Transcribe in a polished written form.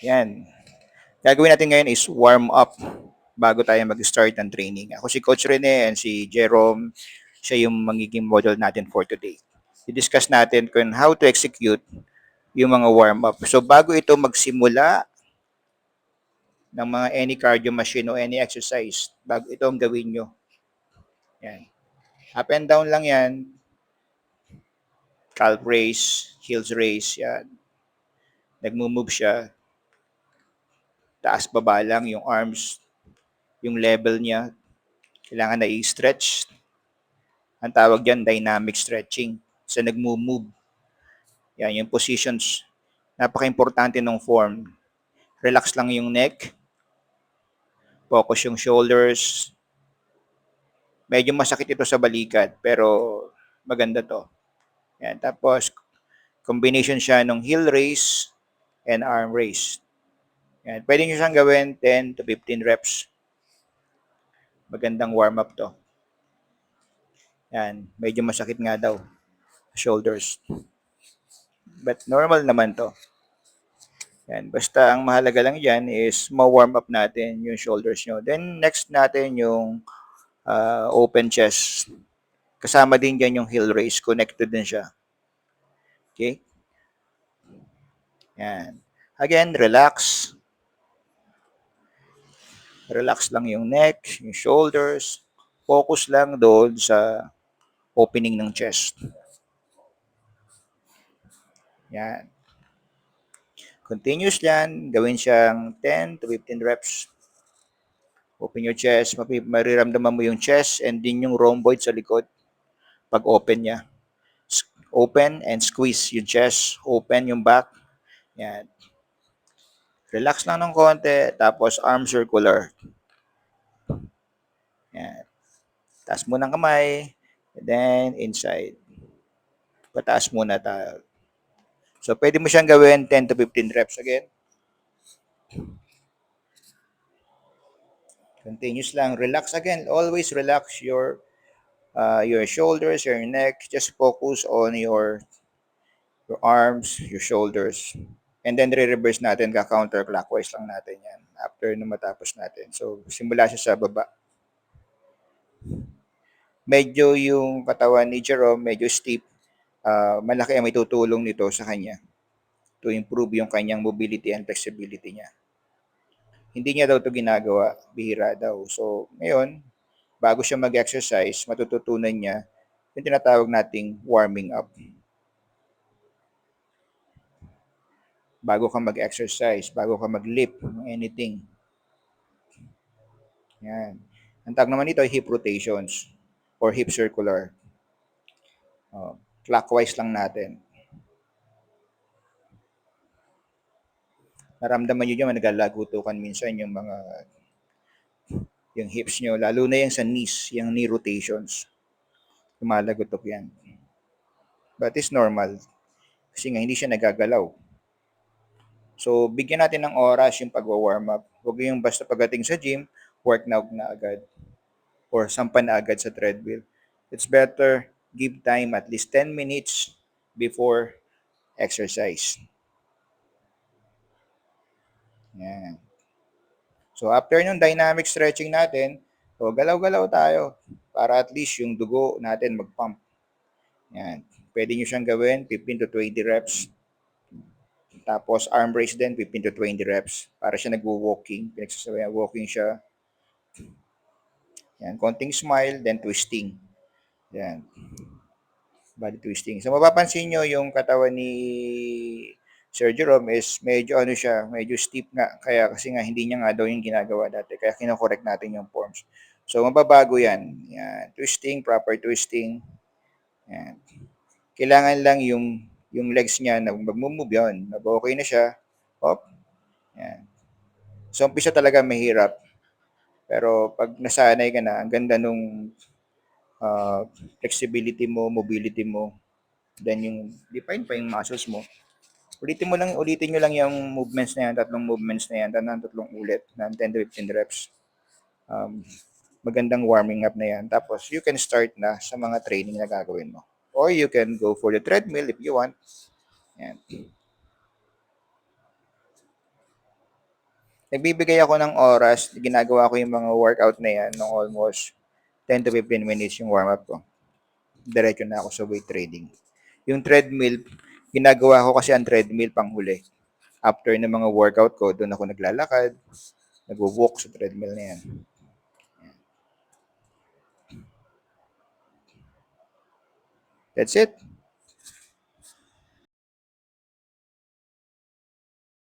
Yan. Gagawin natin ngayon is warm up bago tayo mag-start ng training. Ako si Coach Rene and si Jerome. Siya yung magiging model natin for today. I-discuss natin kung how to execute yung mga warm up. So bago ito magsimula ng mga any cardio machine o any exercise, bago ito ang gawin nyo. Yan. Up and down lang yan. Calf raise, heels raise, yan. Nagmo-move siya. Taas baba lang yung arms, yung level niya. Kailangan na i-stretch. Ang tawag dyan, dynamic stretching. So nagmo-move. Yan, yung positions. Napaka-importante ng form. Relax lang yung neck. Focus yung shoulders. Medyo masakit ito sa balikat, pero maganda to. Yan. Tapos, combination siya ng heel raise and arm raise. Yan. Pwede nyo siyang gawin 10 to 15 reps. Magandang warm-up to. Yan. Medyo masakit nga daw. Shoulders. But normal naman to. Yan. Basta ang mahalaga lang dyan is ma-warm up natin yung shoulders nyo. Then next natin yung open chest. Kasama din dyan yung heel raise. Connected din siya. Okay? Yan. Again, relax. Relax lang yung neck, yung shoulders. Focus lang doon sa opening ng chest. Yan. Continuous yan. Gawin siyang 10 to 15 reps. Open your chest. Mariramdaman mo yung chest and din yung rhomboid sa likod pag open niya. Open and squeeze yung chest. Open yung back. Yan. Relax lang ng konti. Tapos arm circular. Yan. Taas mo ng kamay. And then inside. Pataas muna tayo. So, pwede mo siyang gawin 10 to 15 reps again. Continuous lang. Relax again. Always relax your shoulders, your neck. Just focus on your arms, your shoulders. And then, re-reverse natin. Ka-counterclockwise lang natin yan after na matapos natin. So, simula siya sa baba. Medyo yung katawan ni Jerome, medyo steep. Malaki ang may tutulong nito sa kanya to improve yung kanyang mobility and flexibility niya. Hindi niya daw ito ginagawa, bihira daw. So, ngayon, bago siya mag-exercise, matututunan niya yung tinatawag nating warming up. Bago ka mag-exercise, bago ka mag-lift, anything. Yan. Ang tawag naman dito ay hip rotations or hip circular. Clockwise lang natin. Naramdaman nyo dyan, nagalagutukan minsan yung hips nyo, lalo na yung sa knees, yung knee rotations. Lumalagotok yan. But it's normal. Kasi nga, hindi siya nagagalaw. So, bigyan natin ng oras yung pag-warm up. Huwag yung basta pagdating sa gym, workout na agad. Or sampan na agad sa treadmill. It's better give time at least 10 minutes before exercise. Yan. So, after yung dynamic stretching natin, so galaw-galaw tayo para at least yung dugo natin mag-pump. Yan. Pwede nyo siyang gawin 15 to 20 reps. Tapos arm raise din 15 to 20 reps. Para siya nagwo-walking. Pinagsasabayan, walking siya. Yan. Konting smile, then twisting. Yan. Body twisting. So, mapapansin nyo yung katawan ni Sir Jerome is medyo ano siya, medyo steep nga. Kaya kasi nga hindi niya nga daw yung ginagawa dati. Kaya kinokorek natin yung forms. So, mababago yan. Yan. Twisting, proper twisting. Yan. Kailangan lang yung legs niya na mag-move yun. Okay na siya. Hop. Yan. So, umpisa talaga mahirap. Pero pag nasanay ka na, ang ganda nung flexibility mo, mobility mo, then yung define pa yung muscles mo. Ulitin nyo lang yung movements na yan, tatlong movements na yan, tatlong ulit, ng 10 to 15 reps. Magandang warming up na yan. Tapos, you can start na sa mga training na gagawin mo. Or you can go for the treadmill if you want. Yan. Nagbibigay ako ng oras, ginagawa ko yung mga workout na yan ng almost 10 to 15 minutes yung warm-up ko. Diretso na ako sa weight training. Yung treadmill, ginagawa ko kasi ang treadmill panghuli. After ng mga workout ko, doon ako naglalakad, nagwo-walk sa treadmill na yan. That's it.